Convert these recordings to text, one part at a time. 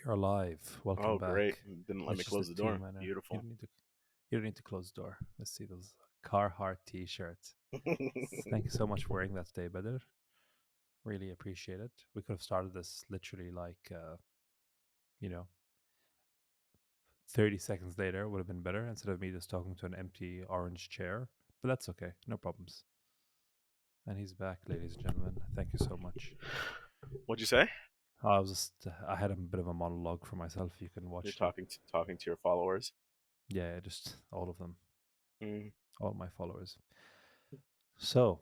are live. Welcome Oh, great. back. Didn't let It's me just a close the door. 2 minute. You Beautiful. don't need to. You don't need to close the door. Let's see those Carhartt T-shirts. Thank you so much for wearing that today, Badr. Really appreciate it. We could have started this literally you know, 30 seconds later would have been better instead of me just talking to an empty orange chair. But that's okay. No problems. And he's back, ladies and gentlemen. Thank you so much. What'd you say? I had a bit of a monologue for myself. You can You're watch the, talking to your followers. yeah, just all of them, Mm, all my followers. So,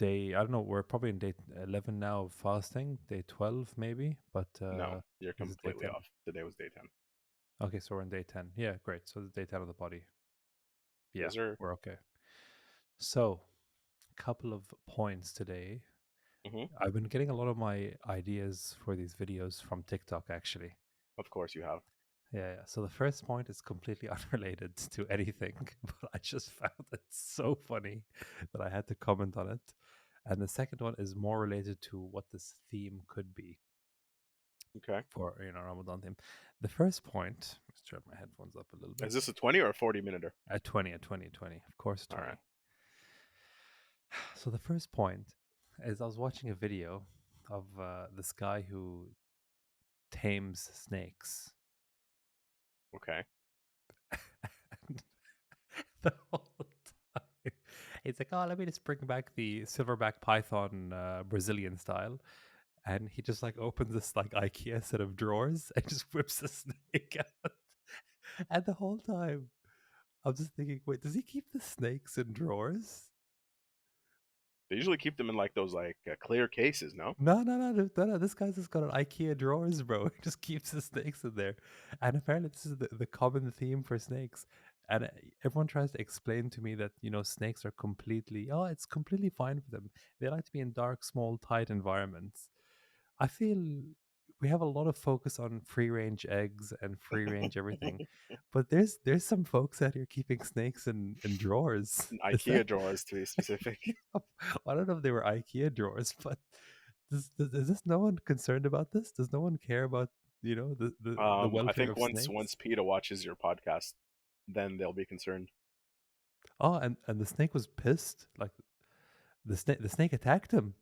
I don't know, we're probably in day 11 now of fasting, day 12 maybe, but no, you're this is day completely 10. off. Today was day 10. Okay, so we're in day 10. Yeah, great. So the day 10 of the body. Yeah, Yes, sir. we're okay. So, couple of points today. Hmm. I've been getting a lot of my ideas for these videos from TikTok actually. Of course you have. Yeah. So the first point is completely unrelated to anything, but I just found it so funny that I had to comment on it. And the second one is more related to what this theme could be Okay. for Ramadan theme. The first point, let's turn my headphones up a little bit. Is this a 20 or a 40-minute? At 20, at 20, 20. Of course, All right. 20. So the first point is I was watching a video of this guy who tames snakes. Okay. And the whole time, he's like, "Oh, let me just bring back the silverback python Brazilian style," and he just like opens this like IKEA set of drawers and just whips the snake out. And the whole time, I'm just thinking, wait, does he keep the snakes in drawers? They usually keep them in like those clear cases, no? No, no, no, no, no, no. This guy's just got an IKEA drawers, bro. He just keeps the snakes in there. And apparently, this is the common theme for snakes. And everyone tries to explain to me that, snakes are it's completely fine for them. They like to be in dark, small, tight environments. I feel we have a lot of focus on free range eggs and free range everything. But there's some folks out here keeping snakes in drawers. Is that IKEA drawers to be specific. I don't know if they were IKEA drawers, but is this no one concerned about this? Does no one care about the I welfare think of once snakes? PETA watches your podcast, then they'll be concerned. Oh, and the snake was pissed. Like the snake attacked him.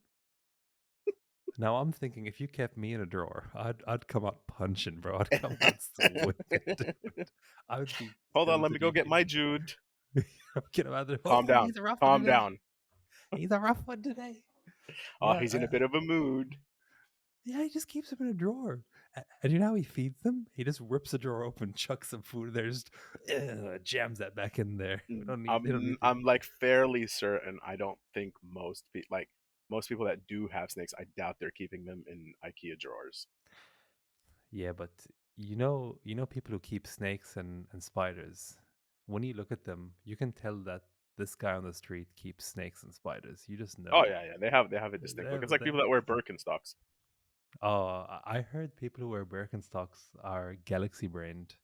Now I'm thinking if you kept me in a drawer, I'd come out punching, bro. I'd come out swinging, dude. I would be Hold on, let me tilted go get my eating. Jude. Get him out there. Calm Oh, down. he's a rough one Calm today. down. He's a rough one today. Oh, Yeah, he's in a bit of a mood. yeah, he just keeps them in a drawer. And you know how he feeds them? He just rips the drawer open, chucks some food in there, just jams that back in there. They don't need to. I'm like fairly certain. I don't think most people that do have snakes, I doubt they're keeping them in IKEA drawers. Yeah, but you know people who keep snakes and spiders. When you look at them, you can tell that this guy on the street keeps snakes and spiders. You just Oh know. yeah, yeah. They have a distinct They look. It's have, like they people have, that wear Birkenstocks. oh, I heard people who wear Birkenstocks are galaxy brained.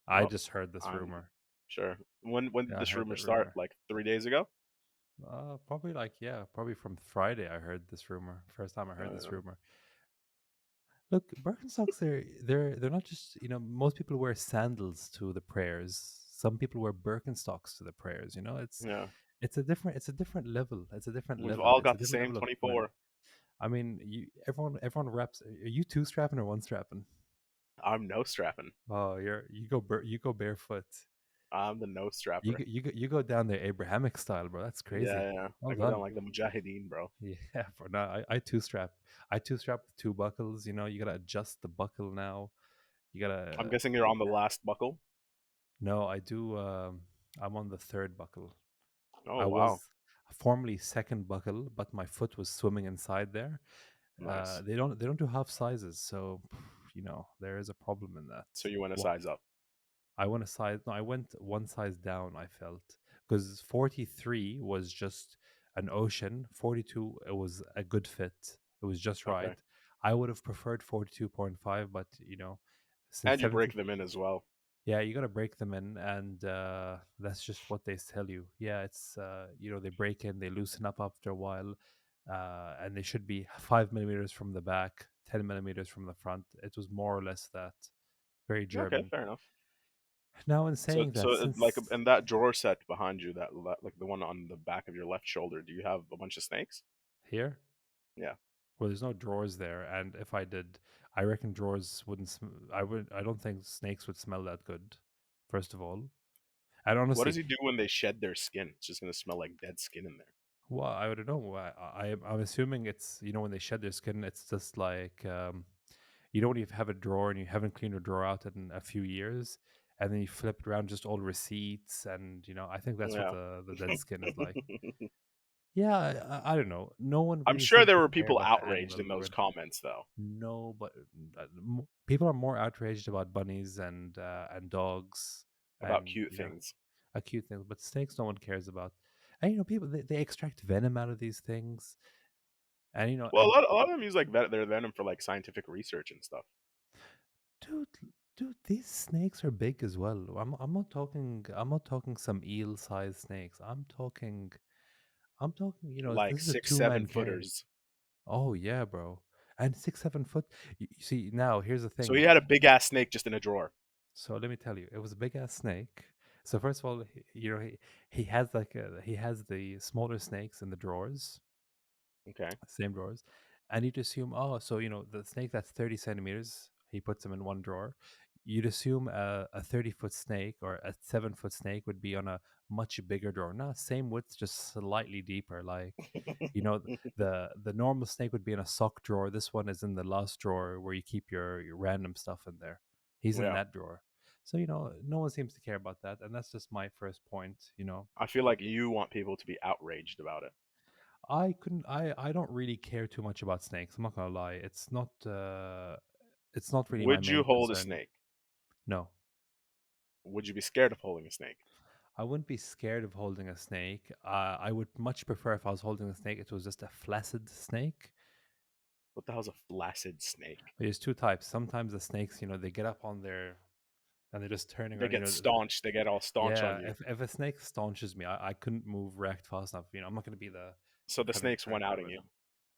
I Well, just heard this I'm rumor. sure. When did Yeah, I this heard rumor that start? rumor. Like 3 days ago. Probably from Friday. I heard this rumor. First time I heard this Uh, rumor. Look, Birkenstocks they're not just most people wear sandals to the prayers. Some people wear Birkenstocks to the prayers. yeah, It's a different level. It's a different we've level. all It's a got the different same level of fun. 24. I mean, everyone wraps. Are you two strapping or one strapping? I'm no strapping. Oh, you go barefoot. I'm the no You strapper. go down there Abrahamic style, bro. That's Yeah, crazy. yeah. Well I go down done. like the Mujahideen, bro. Yeah, for now I two strap. I two strap with two buckles. You gotta adjust the buckle now. You I'm gotta. guessing you're on the last buckle. No, I do. I'm on the third buckle. Oh I wow, was formerly second buckle, but my foot was swimming inside there. nice. They don't do half sizes, so there is a problem in that. So you went a Well, size up. I went a size. No, I went one size down. I felt because 43 was just an ocean. 42 it was a good fit. It was just right. Okay. I would have preferred 42.5, but since And you 70. break them in as well. Yeah, you gotta break them in, and that's just what they tell you. Yeah, it's they break in, they loosen up after a while, and they should be 5 millimeters from the back. 10 millimeters from the front. It was more or less that, very Okay, German. fair enough. Now, in So, saying so that, like since in that drawer set behind you, like the one on the back of your left shoulder, do you have a bunch of snakes? here, Yeah. well, there's no drawers there, and if I did, I reckon drawers wouldn't. I would. I don't think snakes would smell that good. First of all, and What honestly, does he do when they shed their skin? It's just gonna smell like dead skin in there. well, I don't know. I'm assuming it's, when they shed their skin, it's just like, you know, when you have a drawer and you haven't cleaned your drawer out in a few years, and then you flip it around, just all receipts, and I think that's what Yeah. the dead skin is like. Yeah, I don't know. No one I'm really sure seems there to were care people about the outraged in animal those red. comments, though, No, but people are more outraged about bunnies and dogs about and cute things. cute things, but snakes no one cares about. And people, they extract venom out of these things, and Well, a lot of them use like their venom for like scientific research and stuff. dude, these snakes are big as well. I'm not talking some eel sized snakes. I'm talking. Like This is a six, two seven man cave. footers. Oh yeah, bro. And 6 7 foot. You see, now here's the So thing. he had a big ass snake just in a drawer. So let me tell you, it was a big ass snake. So first of all, he has he has the smaller snakes in the drawers, Okay. same drawers, and you'd assume, oh, so the snake that's 30 centimeters, he puts them in one drawer. You'd assume a 30 foot snake or a 7 foot snake would be on a much bigger drawer. No, same width, just slightly deeper. Like, you know, the normal snake would be in a sock drawer. This one is in the last drawer where you keep your random stuff in there. He's in Yeah. that drawer. So, no one seems to care about that. And that's just my first point. I feel like you want people to be outraged about it. I don't really care too much about snakes. I'm not gonna lie. It's not really my Would you main hold a concern. snake? No. Would you be scared of holding a snake? I wouldn't be scared of holding a snake. I would much prefer if I was holding a snake, it was just a flaccid snake. What the hell's a flaccid snake? There's two types. Sometimes the snakes, they get up on their and they're just turning They around. get staunch. They get all staunch on Yeah. you. If a snake staunches me, I couldn't move react fast enough. I'm not going to be the So the having snake's one turned around outing with you. them.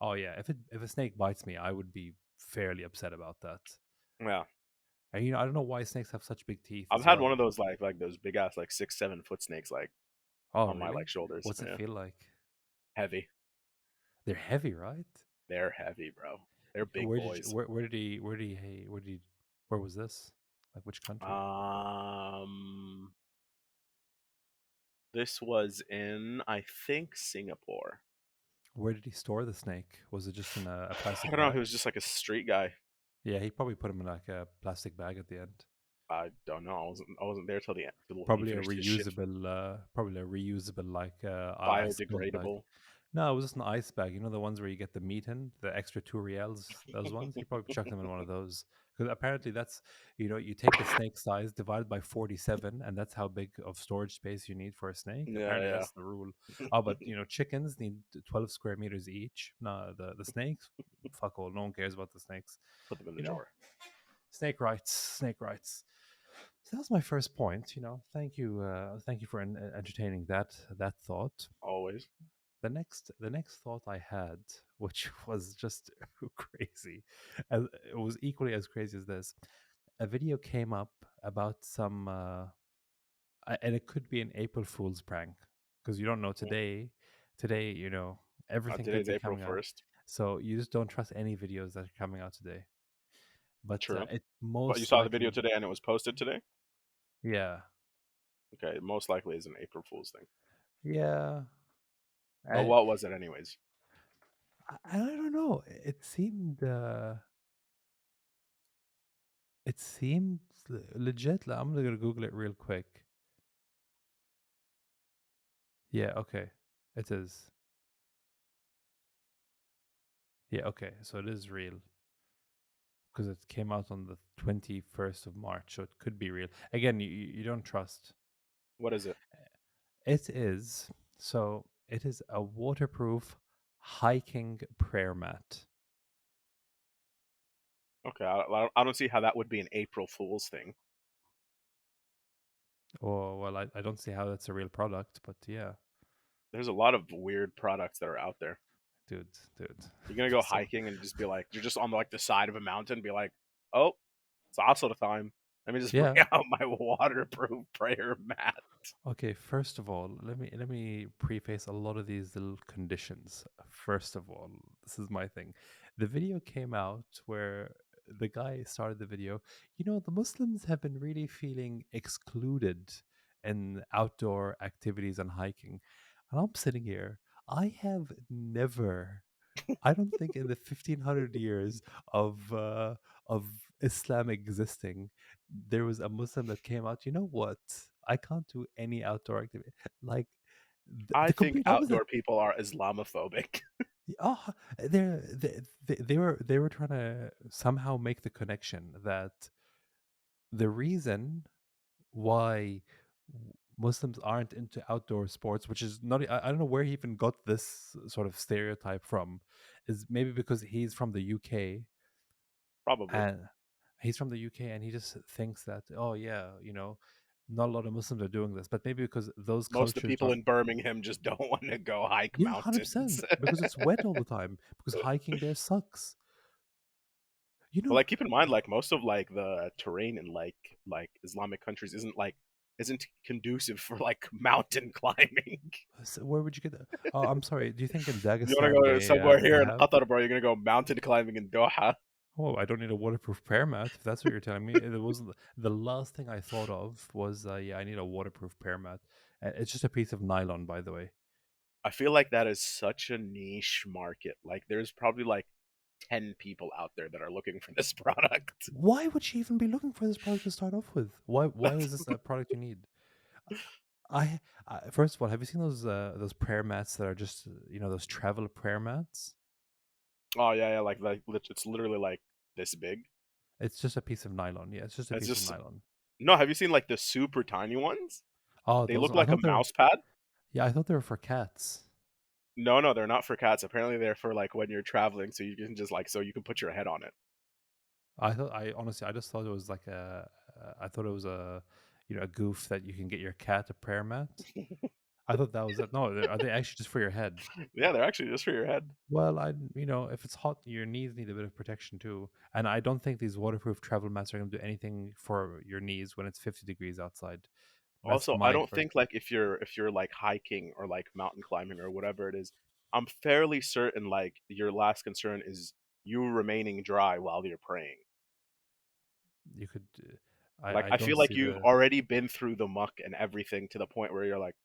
Oh yeah. If a snake bites me, I would be fairly upset about that. Yeah. And I don't know why snakes have such big teeth I've as had one well. of those like those big ass like 6, 7 foot snakes like Oh on my really? like shoulders. What's it Yeah. feel like? Heavy. They're heavy, right? They're heavy, bro. They're big Where did you, boys. where was this? Like which country? Um this was in I think Singapore. Where did he store the snake? Was it just in a I plastic don't know, he bag? was just like a street guy. Yeah, he probably put him in like a plastic bag at the end. I don't know. I wasn't there till the end till he Probably a finished his shift. reusable like I suppose like, Biodegradable. no, it was just an ice bag. You know the ones where you get the meat in, the extra 2 reals, those ones. You probably chuck them in one of those because apparently that's, you take the snake size divided by 47, and that's how big of storage space you need for a snake. Apparently Yeah, that's the rule. yeah. Oh, but chickens need 12 square meters each. No, the snakes, fuck all. No one cares about the snakes. Put them in the You know, drawer. snake rights, snake rights. So that's my first point. Thank you for entertaining that thought. Always. The next thought I had, which was just crazy, as it was equally as crazy as this. A video came up about some, and it could be an April Fool's prank because you don't know Mhm. today. Today, everything could Today's be April coming out, 1st. so you just don't trust any videos that are coming out today. But True. it But you most saw the video likely, today and it was posted today? yeah, Okay, most likely is an April Fool's thing. yeah. But I, what was it anyways? I don't know. It seemed legit. Like, I'm gonna Google it real quick. Yeah, okay. It is. Yeah, okay. So it is real because it came out on the 21st of March, so it could be real. Again, you don't trust. What is it? It is. So it is a waterproof hiking prayer mat. Okay, I don't see how that would be an April Fool's thing. Oh, well, I don't see how that's a real product, but yeah. There's a lot of weird products that are out there. dude, dude. You're gonna go Just so hiking and just be like, you're just on like the side of a mountain, be like, oh, it's also the time. Let me just bring yeah. out my waterproof prayer mat. Okay, first of all, let me preface a lot of these little conditions. First of all, this is my thing. The video came out where the guy started the video. The Muslims have been really feeling excluded in outdoor activities and hiking. And I'm sitting here. I have never, I don't think in the 1500 years of Islam existing, there was a Muslim that came out. You know what? I can't do any outdoor activity. Like I the think complete opposite. outdoor people are Islamophobic. Oh, they were trying to somehow make the connection that the reason why Muslims aren't into outdoor sports, which is not, I don't know where he even got this sort of stereotype from, is maybe because he's from the UK Probably. and and he just thinks that, oh yeah, not a lot of Muslims are doing this, but maybe because those Most of the cultures people don't. in Birmingham just don't want to go hike Yeah, 100%, mountains. because it's wet all the time, because hiking there sucks. You But know, like keep in mind, like most of like the terrain in like Islamic countries isn't conducive for like mountain climbing. where would you get that? Oh, I'm sorry. Do you think in You want to Dagestan go somewhere they here in have? Qatar, bro? You're gonna go mountain climbing in Doha. Oh, I don't need a waterproof prayer mat. If that's what you're telling me, it wasn't the last thing I thought of was, yeah, I need a waterproof prayer mat. It's just a piece of nylon, by the way. I feel like that is such a niche market. Like there's probably like 10 people out there that are looking for this product. Why would she even be looking for this product to start off with? Why is this a product you need? First of all, have you seen those prayer mats that are just those travel prayer mats? Oh yeah, yeah, like it's literally like this big. It's just a piece of nylon. Yeah, it's just a It's piece of just nylon. no. Have you seen like the super tiny ones? Oh, They those look I like a thought they're mouse pad. yeah, I thought they were for cats. No, no, they're not for cats. Apparently, they're for like when you're traveling, so you can just like so you can put your head on it. I honestly I just thought it was like I thought it was a goof that you can get your cat a prayer mat. I thought that was it. No, are they actually just for your head? Yeah, they're actually just for your head. Well, if it's hot, your knees need a bit of protection too. And I don't think these waterproof travel mats are going to do anything for your knees when it's 50 degrees outside. That's Also, I my don't think personal. like if you're like hiking or like mountain climbing or whatever it is, I'm fairly certain like your last concern is you remaining dry while you're praying. You could. Like I I don't feel like see you've the. already been through the muck and everything to the point where you're like,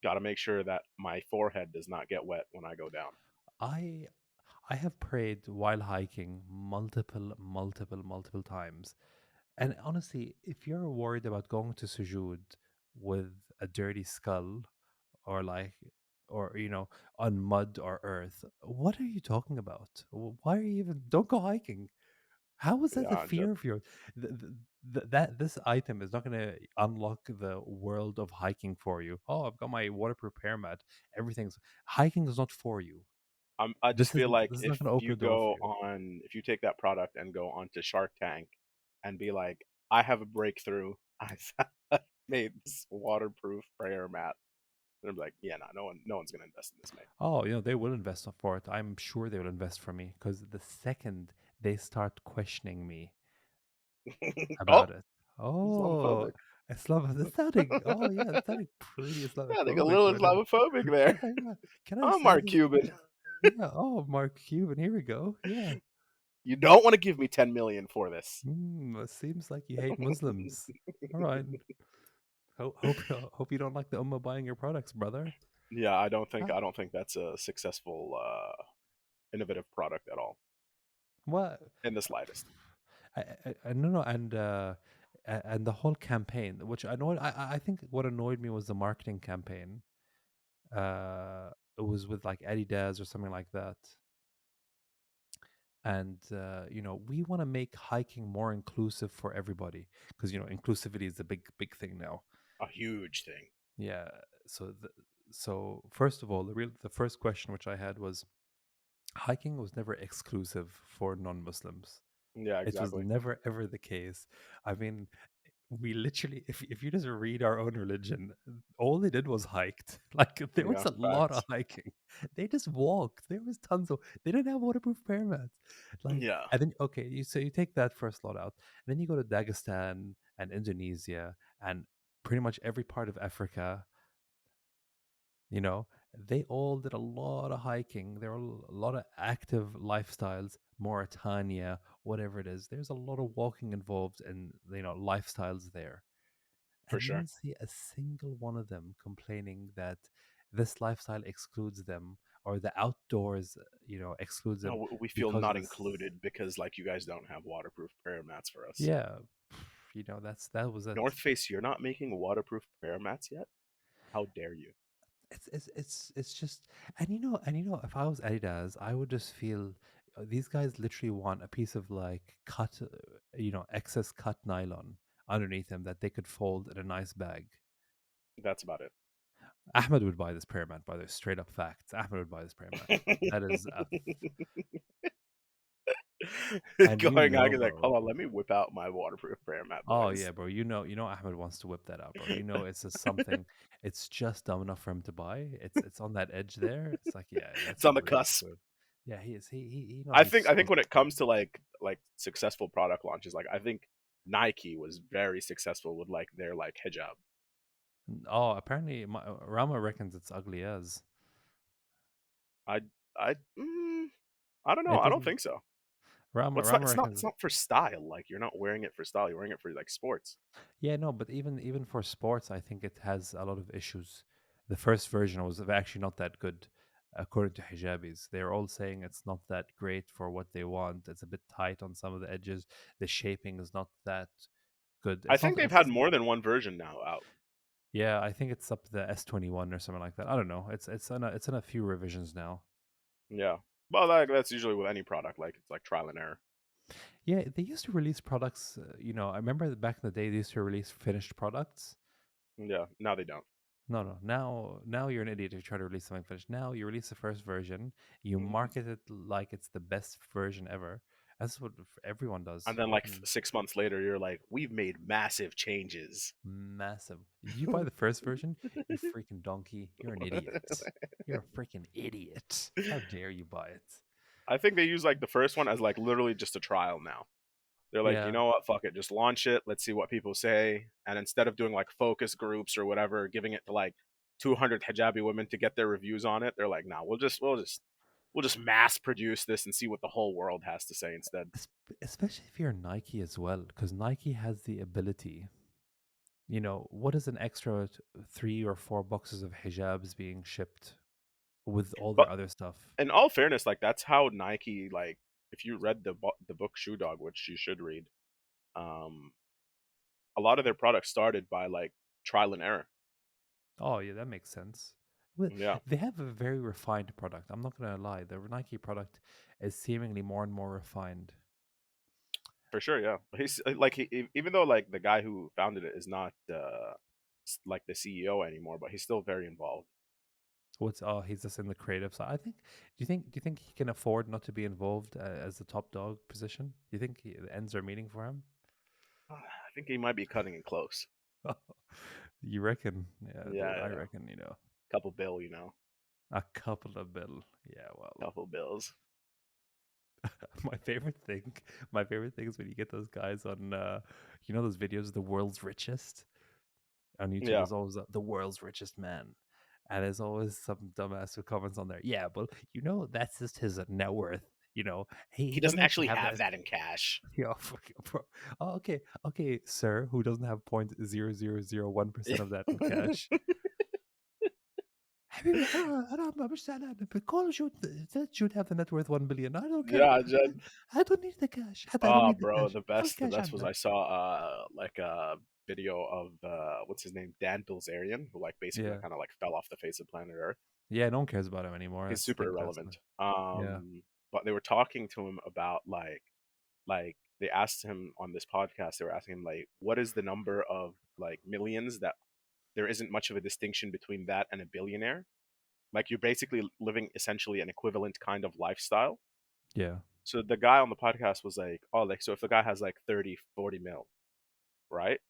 gotta make sure that my forehead does not get wet when I go down. I I have prayed while hiking multiple times. And honestly, if you're worried about going to sujood with a dirty skull or like or on mud or earth, what are you talking about? Why are you even don't go hiking? How is that the Yeah, fear of yours? That this item is not going to unlock the world of hiking for you. Oh, I've got my waterproof hair mat. Everything's hiking is not for you. I just This is feel like this is not going to open the door for you. if you take that product and go onto Shark Tank and be like, I have a breakthrough. I made this waterproof prayer mat. And I'm like, yeah, no one's gonna invest in this, Oh, they will invest for it. I'm sure they will invest for me because the second they start questioning me mate. Oh, about it, oh, Islamophobic. Islam. That's sounding. Oh yeah, that's sounding pretty Yeah, I think a Islamophobic little right now. Islamophobic Yeah, there. yeah. Can I I'm say Mark this? Cuban. Yeah. Oh, Mark Cuban. Here we go. Yeah. You don't want to give me 10 million for this. It seems like you hate Muslims. All right. Hope you don't like the Ummah buying your products, brother. Yeah, Ah, I don't think that's a successful innovative product at all what? in the slightest. No, no, and the whole campaign, which annoyed. I think what annoyed me was the marketing campaign. It was with like Adidas or something like that, and we want to make hiking more inclusive for everybody because inclusivity is a big thing now. A huge thing. Yeah. So first of all, the first question which I had was hiking was never exclusive for non-Muslims. Yeah, It was exactly. never ever the case. I mean, we literally, if you just read our own religion, all they did was hiked. Like there was Yeah, a lot of facts. hiking. They just walked. There was tons of. They didn't have waterproof prayer mats. Like, Yeah, and then okay, you take that first lot out, and then you go to Dagestan and Indonesia and pretty much every part of Africa. You know, they all did a lot of hiking. There are a lot of active lifestyles. Mauritania, whatever it is, there's a lot of walking involved, and lifestyles there. for And you sure. don't see a single one of them complaining that this lifestyle excludes them or the outdoors, excludes them No, we feel because of not this. included because like you guys don't have waterproof prayer mats for us. Yeah, that was it. North Face, you're not making waterproof prayer mats yet? How dare you? It's just, if I was Adidas, I would just feel these guys literally want a piece of like cut, excess cut nylon underneath them that they could fold in a nice bag. That's about Ahmed would buy this prayer mat, by the way, straight up facts. Ahmed would buy this prayer mat. That is a And Going out, he's like, bro. hold on, let me whip out my waterproof prayer mat, Oh boys. yeah, bro. Ahmed wants to whip that out, bro. It's just something. It's just dumb enough for him to buy. It's on that edge there. It's like, yeah, It's let's on the really cusp. do it. Yeah, he is. I He's think so when it comes to successful. like successful product launches, like I think Nike was very successful with like their like hijab. Oh, apparently, Rama reckons it's ugly as. I I I don't know. It I don't doesn't. think so. But Rama it's reckons. not for style. Like you're not wearing it for style. You're wearing it for like sports. Yeah, no, but even for sports, I think it has a lot of issues. The first version was actually not that good, according to hijabis. They're all saying it's not that great for what they want. It's a bit tight on some of the edges. The shaping is not that good. I It's think not. they've It's had more than one version now out. Yeah, I think it's up to the S21 or something like that. I don't know. It's in a few revisions now. Yeah. Well, like that's usually with any product. Like it's like trial and error. Yeah, they used to release products. I remember that back in the day they used to release finished products. Yeah. Now they don't. No, no. Now you're an idiot if you try to release something finished. Now you release the first version, you Mhm. market it like it's the best version ever. That's what everyone does. And then like Mm, 6 months later, you're like, we've made massive changes. Massive. Did you buy the first version? You freaking donkey. You're an idiot. You're a freaking idiot. How dare you buy it? I think they use like the first one as like literally just a trial now. They're like, you Yeah. know what, fuck it, just launch it. Let's see what people say. And instead of doing like focus groups or whatever, giving it to like 200 hijabi women to get their reviews on it, they're like, nah, we'll just mass produce this and see what the whole world has to say instead. Especially if you're Nike as well, because Nike has the ability. What is an extra 3 or 4 boxes of hijabs being shipped with all But their other stuff? in all fairness, like that's how Nike like if you read the book Shoe Dog, which you should read, um, a lot of their products started by like trial and error. Oh, yeah, that makes sense. Well, Yeah, they have a very refined product. I'm not gonna lie. The Nike product is seemingly more and more refined. for sure. Yeah, but he's like even though like the guy who founded it is not like the CEO anymore, but he's still very involved. He's just in the creative side. Do you think he can afford not to be involved as the top dog position? Do you think the ends are meeting for him? I think he might be cutting it close. You reckon? Yeah, Yeah, dude, yeah, I yeah. reckon, Couple bill, you know, a couple of bill. Yeah, well, couple bills. my favorite thing, my favorite thing is when you get those guys on, those videos of the world's richest on YouTube. Yeah, There's always the world's richest man, and there's always some dumbass who comments on there. Yeah, but that's just his net worth. He he doesn't doesn't actually actually have have that. that in cash. Yeah, bro. Oh, okay, sir, who doesn't have 0.0001% of that in cash. حبيبي أنا مش زعلان because should have the net worth 1 billion. I don't care Yeah, about that. Jen. I don't need the cash. حتى I don't Oh, need the bro, cash. the الكاش best was عندك. I saw like a video of what's his name, Dan Bilzerian, who like basically Yeah. kind of like fell off the face of planet Earth. Yeah, no one cares about him anymore. He's That's the super thing, honestly. irrelevant. Yeah. But they were talking to him about like they asked him on this podcast. They were asking him like, what is the number of like millions that there isn't much of a distinction between that and a billionaire? Like you're basically living essentially an equivalent kind of lifestyle. Yeah. So the guy on the podcast was like, oh, like so if the guy has like 30, 40 mil, right?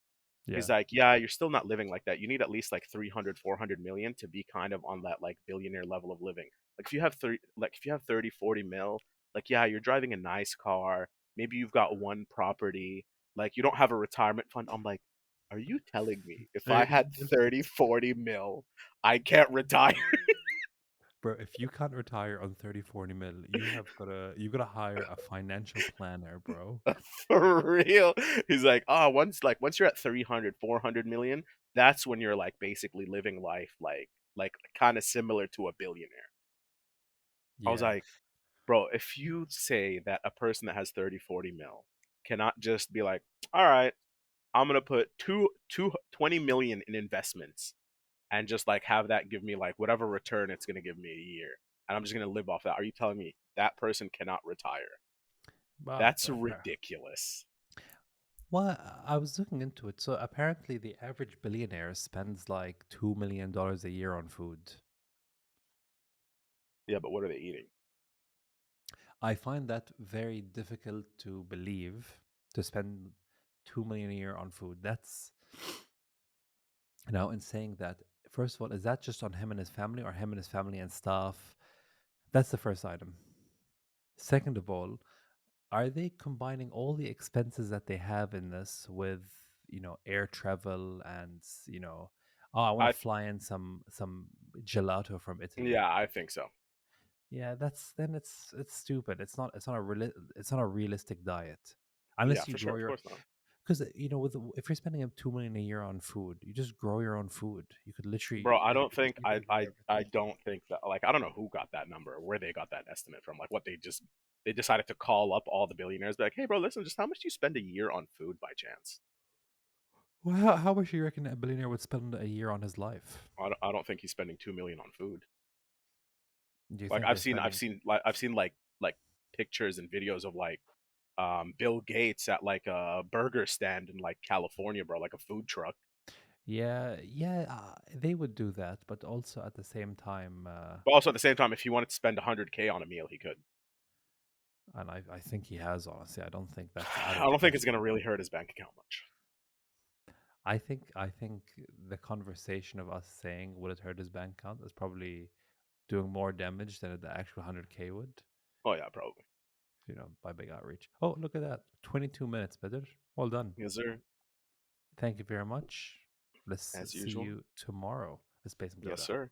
Yeah. He's like, yeah, you're still not living like that. You need at least like 300, 400 million to be kind of on that like billionaire level of living. Like if you have 30, like if you have 30, 40 mil, like yeah, you're driving a nice car. Maybe you've got one property. Like you don't have a retirement fund. I'm like, are you telling me if I 30 had mil? 30, 40 mil, I can't retire? Bro, if you can't retire on 30, 40 mil, you gotta hire a financial planner, bro. For real. He's like, oh, once you're at 300, 400 million, that's when you're like basically living life like kind of similar to a billionaire. I was Yeah. like, bro, if you say that a person that has 30, 40 mil cannot just be like, all right, I'm gonna put 20 million in investments and just like have that give me like whatever return it's gonna give me a year, and I'm just gonna live off that. Are you telling me that person cannot retire? But That's ridiculous. well, I was looking into it. So apparently, the average billionaire spends like $2 million a year on food. Yeah, but what are they eating? I find that very difficult to believe to spend 2 million a year on food. That's now in saying that. First of all, is that just on him and his family, or him and his family and staff? That's the first item. Second of all, are they combining all the expenses that they have in this with, air travel and, oh, I want I to fly in some gelato from Italy. Yeah, I think so. Yeah, that's then it's stupid. It's not a realistic diet. Yeah, Unless you for sure. grow Of your course not. because if you're spending up 2 million a year on food, you just grow your own food. You could Bro, literally I like don't think you can grow I everything. don't think that like I don't know who got that number, where they got that estimate from. Like what they decided to call up all the billionaires, be like, hey bro, listen, just how much do you spend a year on food by chance? Well, how much do you reckon a billionaire would spend a year on his life? I don't think he's spending 2 million on food. Do you Like think they're spending? I've seen like pictures and videos of like Bill Gates at like a burger stand in like California, bro, like a food truck. Yeah, yeah, they would do that, but also at the same time, But also at the same time, if he wanted to spend 100K on a meal, he could. and I think he has honestly. I don't think that's out I of the don't think it's question. gonna really hurt his bank account much. I think the conversation of us saying would it hurt his bank account is probably doing more damage than the actual 100K would, Oh yeah, probably. by big outreach. Oh, look at that. 22 minutes, better. Well done. Yes, sir. Thank you very much. Let's As see usual. you tomorrow. Let's play some Yes, Dota. sir.